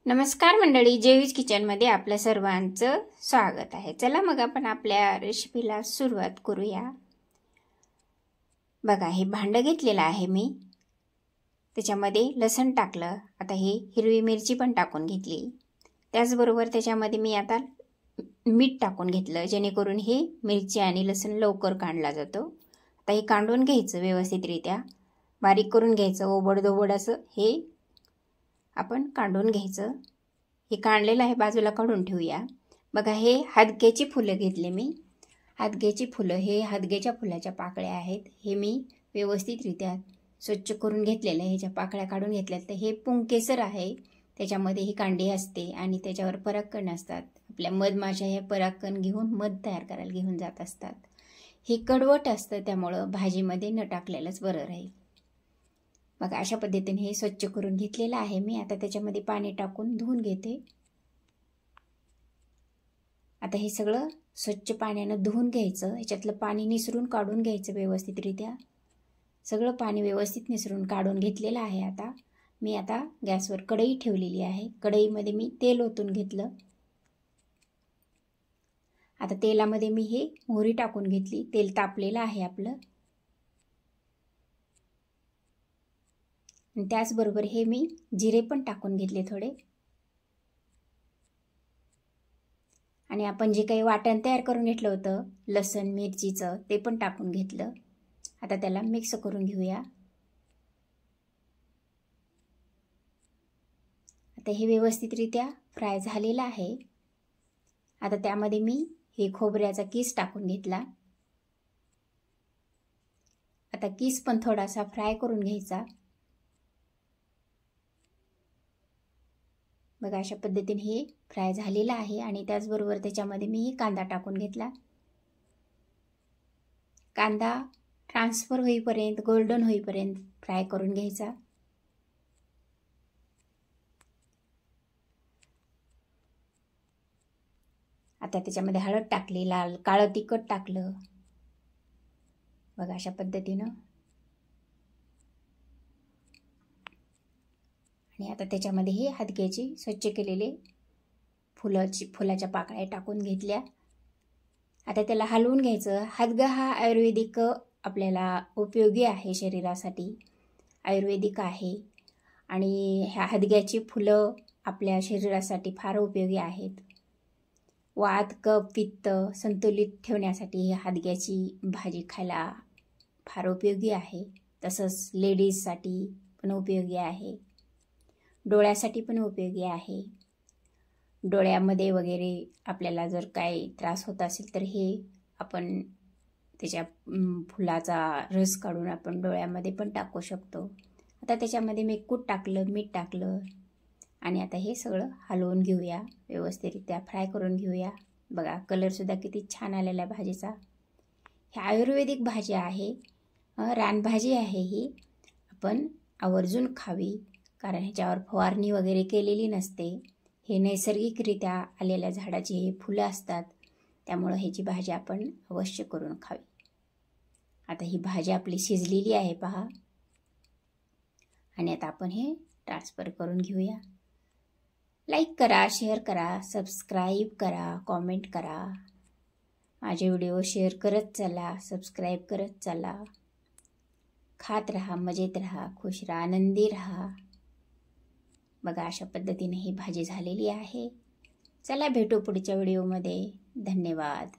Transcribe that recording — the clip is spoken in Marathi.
नमस्कार मंडळी, जेवीज किचनमध्ये आपल्या सर्वांचं स्वागत आहे। चला मग आपण आपल्या रेसिपीला सुरुवात करूया। बघा, हे भांडं घेतलेलं आहे मी, त्याच्यामध्ये लसण टाकलं। आता हे हिरवी मिरची पण टाकून घेतली, त्याचबरोबर त्याच्यामध्ये मी आता मीठ टाकून घेतलं, जेणेकरून हे मिरची आणि लसण लवकर काढला जातो। आता हे काढून घ्यायचं, व्यवस्थितरित्या बारीक करून घ्यायचं, ओबडधोबड असं हे आपण काढून घ्यायचं। हे काढलेलं आहे, बाजूला काढून ठेवूया। बघा, हे हादग्याची फुलं घेतले मी, हादग्याची फुलं, हे हादग्याच्या फुलाच्या पाकळ्या आहेत। हे मी व्यवस्थितरित्या स्वच्छ करून घेतलेलं आहे, ह्याच्या पाकळ्या काढून घेतल्यात। तर हे पुंकेसर आहे, त्याच्यामध्ये ही कांडी असते आणि त्याच्यावर परागकण असतात। आपल्या मधमाशा हे परागकण घेऊन मध तयार करायला घेऊन जात असतात। हे कडवट असतं, त्यामुळं भाजीमध्ये न टाकलेलंच बरं राहील। बघा, अशा पद्धतीने हे स्वच्छ करून घेतलेलं आहे मी। आता त्याच्यामध्ये पाणी टाकून धुवून घेते। आता हे सगळं स्वच्छ पाण्यानं धुवून घ्यायचं, ह्याच्यातलं पाणी निसरून काढून घ्यायचं व्यवस्थितरित्या। सगळं पाणी व्यवस्थित निसरून काढून घेतलेलं आहे। आता मी गॅसवर कढई ठेवलेली आहे, कढईमध्ये मी तेल ओतून घेतलं। आता तेलामध्ये मी हे मोहरी टाकून घेतली, तेल तापलेलं आहे आपलं। त्याचबरोबर हे मी जिरे पण टाकून घेतले थोडे, आणि आपण जे काही वाटण तयार करून घेतलं होतं लसण मिरचीचं, ते पण टाकून घेतलं। आता त्याला मिक्स करून घेऊया। आता हे व्यवस्थितरित्या फ्राय झालेलं आहे। आता त्यामध्ये मी हे खोबऱ्याचा किस टाकून घेतला। आता किस पण थोडासा फ्राय करून घ्यायचा। बघा, अशा पद्धतीने हे फ्राय झालेलं आहे। आणि त्याचबरोबर त्याच्यामध्ये मी कांदा टाकून घेतला। कांदा ट्रान्सफर होईपर्यंत, गोल्डन होईपर्यंत फ्राय करून घ्यायचा। आता त्याच्यामध्ये हळद टाकली, लाल काळं तिखट टाकलं। बघा, अशा पद्धतीनं। आणि आता त्याच्यामध्ये हे हादग्याची स्वच्छ केलेले फुलाच्या पाकळ्या टाकून घेतल्या। आता त्याला हलवून घ्यायचं। हादगा हा आयुर्वेदिक आपल्याला उपयोगी आहे, शरीरासाठी आयुर्वेदिक आहे। आणि ह्या हादग्याची फुलं आपल्या शरीरासाठी फार उपयोगी आहेत। वात, कफ, पित्त संतुलित ठेवण्यासाठी ही हादग्याची भाजी खायला फार उपयोगी आहे। तसंच लेडीजसाठी पण उपयोगी आहे, डोळ्यासाठी पण उपयोगी आहे। डोळ्यामध्ये वगैरे आपल्याला जर काही त्रास होत असेल तर हे आपण त्याच्या फुलाचा रस काढून आपण डोळ्यामध्ये पण टाकू शकतो। आता त्याच्यामध्ये मी कूट टाकलं, मीठ टाकलं, आणि आता हे सगळं हलवून घेऊया, व्यवस्थितरित्या फ्राय करून घेऊया। बघा, कलरसुद्धा किती छान आलेला आहे भाजीचा। ही आयुर्वेदिक भाजी आहे, रानभाजी आहे। ही आपण आवर्जून खावी, कारण ह्याच्यावर फवारणी वगैरे केलेली नसते। हे नैसर्गिकरित्या आलेल्या झाडाची हे फुलं असतात, त्यामुळं ह्याची भाजी आपण अवश्य करून खावी। आता ही भाजी आपली शिजलेली आहे पहा, आणि आता आपण हे ट्रान्सफर करून घेऊया। लाईक करा, शेअर करा, सबस्क्राईब करा, कॉमेंट करा। माझे व्हिडिओ शेअर करत चला, सबस्क्राईब करत चला। खात रहा, मजेत रहा, खुश रहा, आनंदी रहा। बघा, अशा पद्धतीने ही भाजी झालेली आहे। चला भेटू पुढच्या व्हिडिओमध्ये। धन्यवाद।